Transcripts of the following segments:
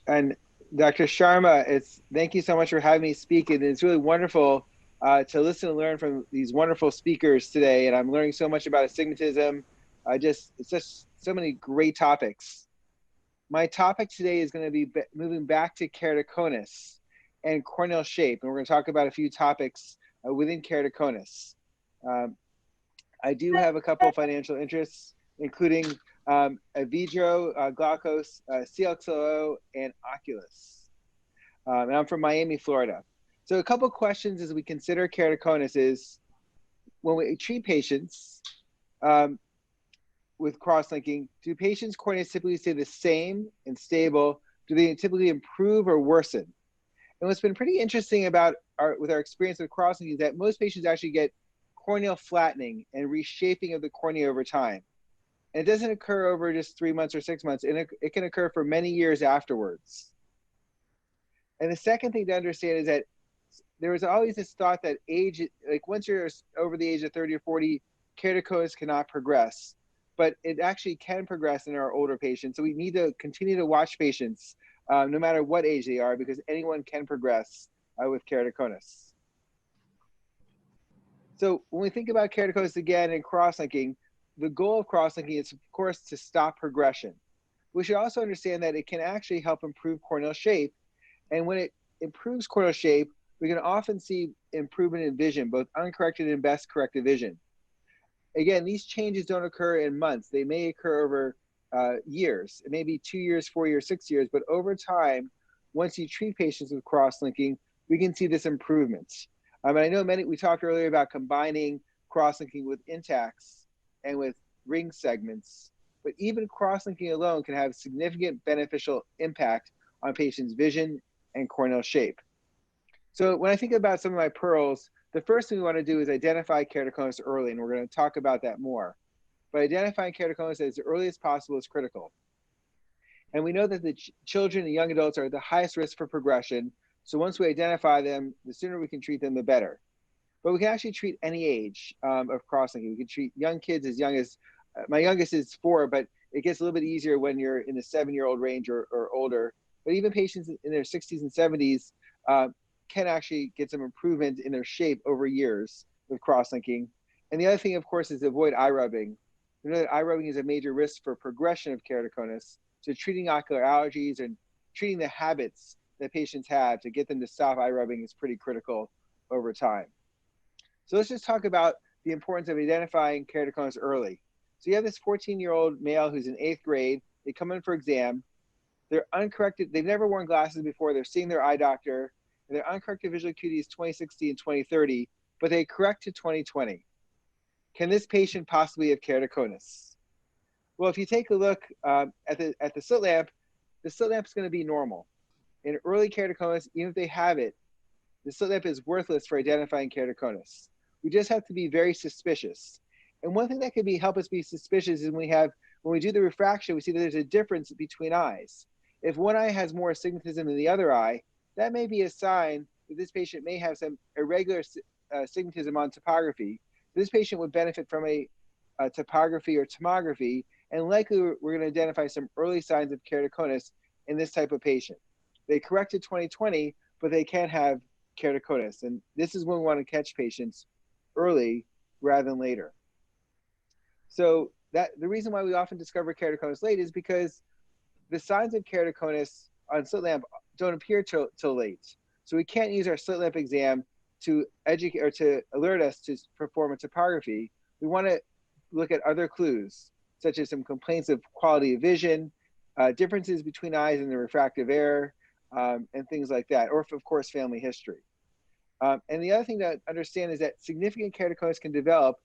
And Dr. Sharma, thank you so much for having me speak. And it's really wonderful to listen and learn from these wonderful speakers today. And I'm learning so much about astigmatism. It's just so many great topics. My topic today is going to be moving back to keratoconus and corneal shape. And we're going to talk about a few topics within keratoconus. Um, I do have a couple of financial interests, including Avidro, Glaukos, CLXO, and Oculus. And I'm from Miami, Florida. So a couple questions as we consider keratoconus is, when we treat patients um, with cross-linking, do patients' corneas typically stay the same and stable? Do they typically improve or worsen? And what's been pretty interesting about with our experience with cross-linking is that most patients actually get corneal flattening and reshaping of the cornea over time. And it doesn't occur over just 3 months or 6 months, and it can occur for many years afterwards. And the second thing to understand is that there was always this thought that age, like once you're over the age of 30 or 40, keratoconus cannot progress, but it actually can progress in our older patients. So we need to continue to watch patients no matter what age they are, because anyone can progress with keratoconus. So when we think about keratoconus again and cross-linking, the goal of cross-linking is, of course, to stop progression. We should also understand that it can actually help improve corneal shape. And when it improves corneal shape, we can often see improvement in vision, both uncorrected and best corrected vision. Again, these changes don't occur in months. They may occur over years. It may be 2 years, 4 years, 6 years, but over time, once you treat patients with cross-linking, we can see this improvement. And I know we talked earlier about combining cross-linking with intacts and with ring segments, but even cross-linking alone can have significant beneficial impact on patients' vision and corneal shape. So when I think about some of my pearls, the first thing we want to do is identify keratoconus early, and we're going to talk about that more. But identifying keratoconus as early as possible is critical. And we know that the children and young adults are at the highest risk for progression. So once we identify them, the sooner we can treat them, the better. But we can actually treat any age of cross-linking. We can treat young kids as young as, my youngest is 4, but it gets a little bit easier when you're in the 7-year-old range or older. But even patients in their 60s and 70s can actually get some improvement in their shape over years with cross-linking. And the other thing, of course, is to avoid eye rubbing. We know that eye rubbing is a major risk for progression of keratoconus. So treating ocular allergies and treating the habits that patients have to get them to stop eye rubbing is pretty critical over time. So let's just talk about the importance of identifying keratoconus early. So you have this 14-year-old male who's in 8th grade. They come in for exam. They're uncorrected. They've never worn glasses before. They're seeing their eye doctor. And their uncorrected visual acuity is 20/60 and 20/30, but they correct to 20/20. Can this patient possibly have keratoconus? Well, if you take a look at the slit lamp is going to be normal. In early keratoconus, even if they have it, the slit lamp is worthless for identifying keratoconus. We just have to be very suspicious. And one thing that could help us be suspicious is when we do the refraction, we see that there's a difference between eyes. If one eye has more astigmatism than the other eye, that may be a sign that this patient may have some irregular astigmatism on topography. This patient would benefit from a topography or tomography, and likely we're going to identify some early signs of keratoconus in this type of patient. They corrected 20/20, but they can have keratoconus, and this is when we want to catch patients early rather than later. So the reason why we often discover keratoconus late is because the signs of keratoconus on slit lamp don't appear till late. So we can't use our slit lamp exam to educate or to alert us to perform a topography. We want to look at other clues, such as some complaints of quality of vision, differences between eyes and the refractive error, and things like that, or of course, family history. And the other thing to understand is that significant keratoconus can develop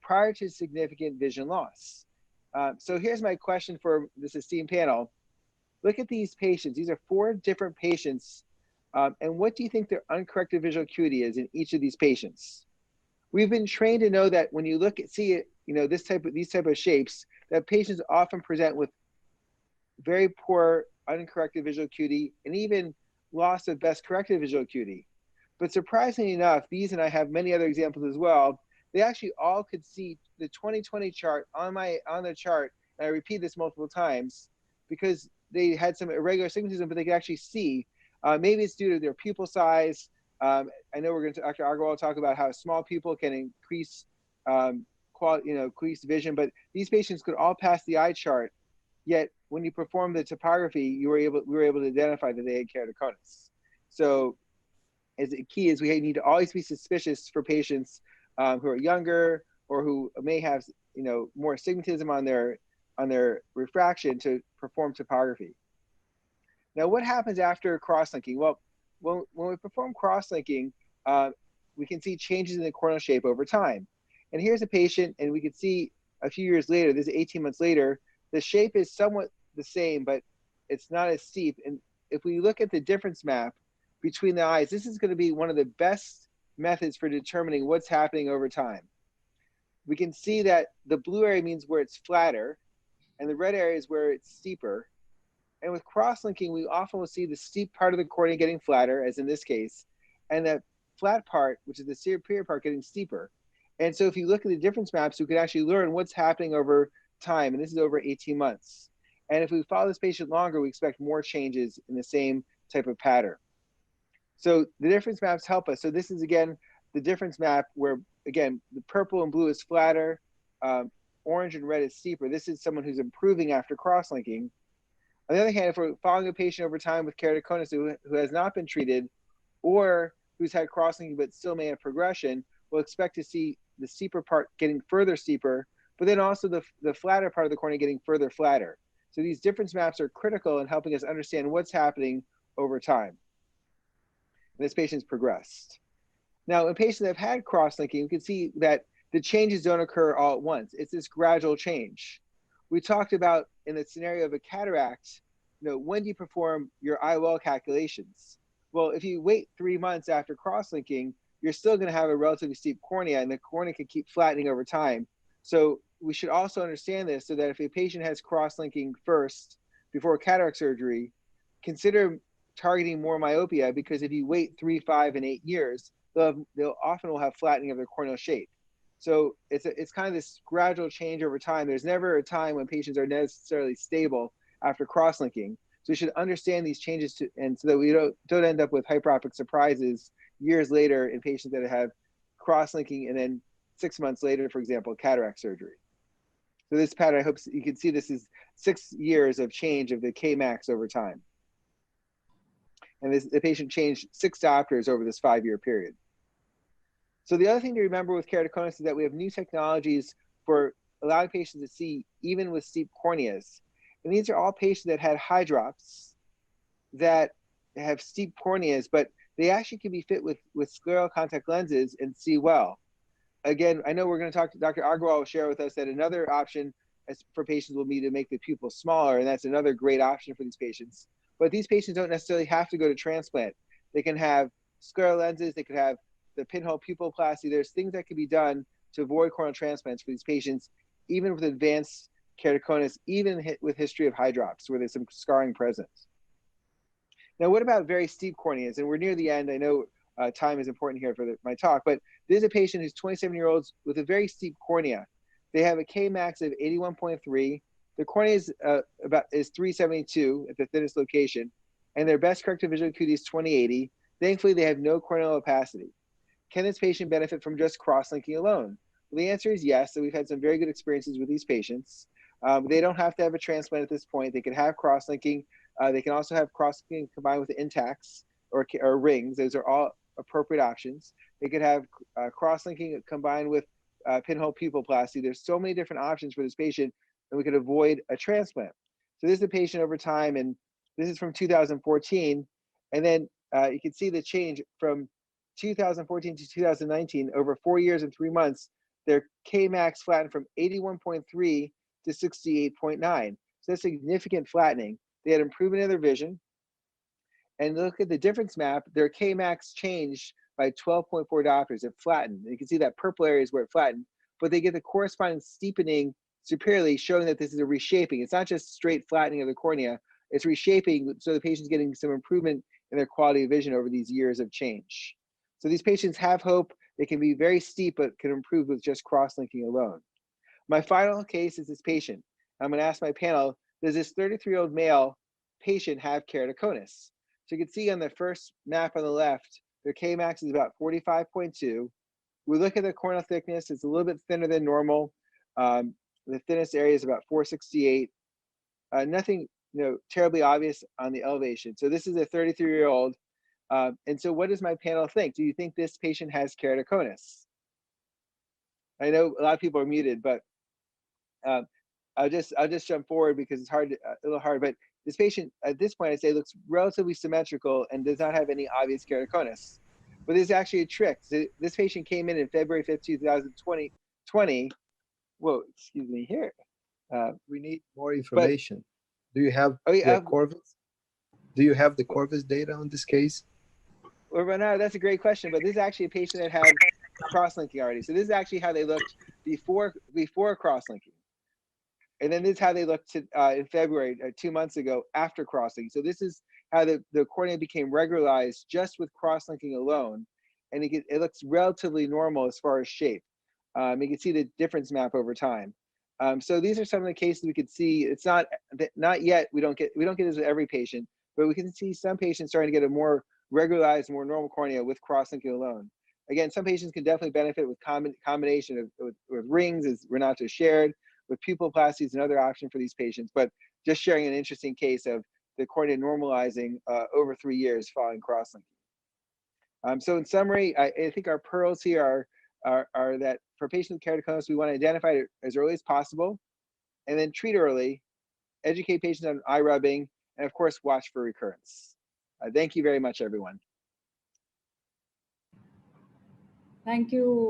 prior to significant vision loss. So here's my question for this esteemed panel. Look at these patients. These are 4 different patients. And what do you think their uncorrected visual acuity is in each of these patients? We've been trained to know that when you see it, these type of shapes, that patients often present with very poor uncorrected visual acuity and even loss of best corrected visual acuity. But surprisingly enough, these, and I have many other examples as well, they actually all could see the 20/20 chart on the chart, and I repeat this multiple times, because they had some irregular astigmatism, but they could actually see. Maybe it's due to their pupil size. I know we're going to, Dr. Agarwal will talk about how small pupil can increase increase vision, but these patients could all pass the eye chart. Yet when you perform the topography, we were able to identify that they had keratoconus. So as the key is we need to always be suspicious for patients who are younger or who may have more astigmatism on their refraction to perform topography. Now, what happens after cross-linking? Well, when we perform cross-linking, we can see changes in the corneal shape over time. And here's a patient, and we can see a few years later, this is 18 months later, the shape is somewhat the same, but it's not as steep. And if we look at the difference map between the eyes, this is going to be one of the best methods for determining what's happening over time. We can see that the blue area means where it's flatter, and the red area is where it's steeper. And with cross-linking, we often will see the steep part of the cornea getting flatter, as in this case, and the flat part, which is the superior part, getting steeper. And so if you look at the difference maps, we can actually learn what's happening over time, and this is over 18 months. And if we follow this patient longer, we expect more changes in the same type of pattern. So the difference maps help us. So this is, again, the difference map where, again, the purple and blue is flatter, orange and red is steeper. This is someone who's improving after cross-linking. On the other hand, if we're following a patient over time with keratoconus who has not been treated or who's had cross-linking but still may have progression, we'll expect to see the steeper part getting further steeper, but then also the flatter part of the cornea getting further flatter. So these difference maps are critical in helping us understand what's happening over time. And this patient's progressed. Now, in patients that have had cross-linking, we can see that the changes don't occur all at once. It's this gradual change. We talked about in the scenario of a cataract, when do you perform your IOL calculations? Well, if you wait 3 months after cross-linking, you're still going to have a relatively steep cornea, and the cornea can keep flattening over time. So we should also understand this so that if a patient has cross-linking first before cataract surgery, consider targeting more myopia, because if you wait 3, 5, and 8 years, they'll often will have flattening of their corneal shape. So it's kind of this gradual change over time. There's never a time when patients are necessarily stable after cross-linking. So we should understand these changes and so that we don't end up with hyperopic surprises years later in patients that have cross-linking and then 6 months later, for example, cataract surgery. So this pattern, I hope you can see, this is 6 years of change of the Kmax over time. And the patient changed 6 doctors over this 5-year period. So the other thing to remember with keratoconus is that we have new technologies for allowing patients to see even with steep corneas. And these are all patients that had high drops that have steep corneas, but they actually can be fit with scleral contact lenses and see well. Again, I know we're going to talk to Dr. Agarwal will share with us that another option for patients will be to make the pupil smaller, and that's another great option for these patients. But these patients don't necessarily have to go to transplant. They can have scleral lenses, they could have the pinhole pupiloplasty. There's things that can be done to avoid corneal transplants for these patients, even with advanced keratoconus, even with history of high drops where there's some scarring present. Now, what about very steep corneas? And we're near the end. I know time is important here for my talk, but this is a patient who's 27-year-old with a very steep cornea. They have a Kmax of 81.3. The cornea is 372 at the thinnest location, and their best corrected visual acuity is 20/80. Thankfully, they have no corneal opacity. Can this patient benefit from just cross-linking alone? Well, the answer is yes. So we've had some very good experiences with these patients. They don't have to have a transplant at this point. They can have cross-linking. They can also have cross-linking combined with intacts or rings. Those are all appropriate options. They could have cross-linking combined with pinhole pupiloplasty. There's so many different options for this patient, and we could avoid a transplant. So this is a patient over time, and this is from 2014. And then you can see the change from 2014 to 2019, over 4 years and 3 months, their Kmax flattened from 81.3 to 68.9. So that's significant flattening. They had improvement in their vision. And look at the difference map, their Kmax changed by 12.4 diopters. It flattened. And you can see that purple area is where it flattened, but they get the corresponding steepening superiorly, showing that this is a reshaping. It's not just straight flattening of the cornea, it's reshaping, so the patient's getting some improvement in their quality of vision over these years of change. So these patients have hope. They can be very steep, but can improve with just cross-linking alone. My final case is this patient. I'm going to ask my panel, does this 33-year-old male patient have keratoconus. So you can see on the first map on the left, their Kmax is about 45.2. We look at the corneal thickness, it's a little bit thinner than normal. The thinnest area is about 468. Nothing terribly obvious on the elevation. So this is a 33-year-old. And so what does my panel think? Do you think this patient has keratoconus? I know a lot of people are muted, but I'll just jump forward because it's a little hard. But this patient at this point, I say, looks relatively symmetrical and does not have any obvious keratoconus. But this is actually a trick. So this patient came in February 5th, 2020. Whoa, excuse me here. We need more information. Do you have the Corvus? Do you have the Corvus data on this case? Well, Bernard, that's a great question. But this is actually a patient that had cross-linking already. So this is actually how they looked before cross-linking. And then this is how they looked in February, 2 months ago, after cross-linking. So this is how the cornea became regularized just with cross-linking alone. And it looks relatively normal as far as shape. You can see the difference map over time. So these are some of the cases we could see. It's not yet, we don't get this with every patient, but we can see some patients starting to get a more regularized, more normal cornea with cross-linking alone. Again, some patients can definitely benefit with combination with rings, as Renato shared, with pupiloplasty is another option for these patients, but just sharing an interesting case of the cornea normalizing over 3 years following cross-linking. So in summary, I think our pearls here are that for patients with keratoconus, we want to identify it as early as possible, and then treat early, educate patients on eye rubbing, and of course, watch for recurrence. Thank you very much, everyone. Thank you.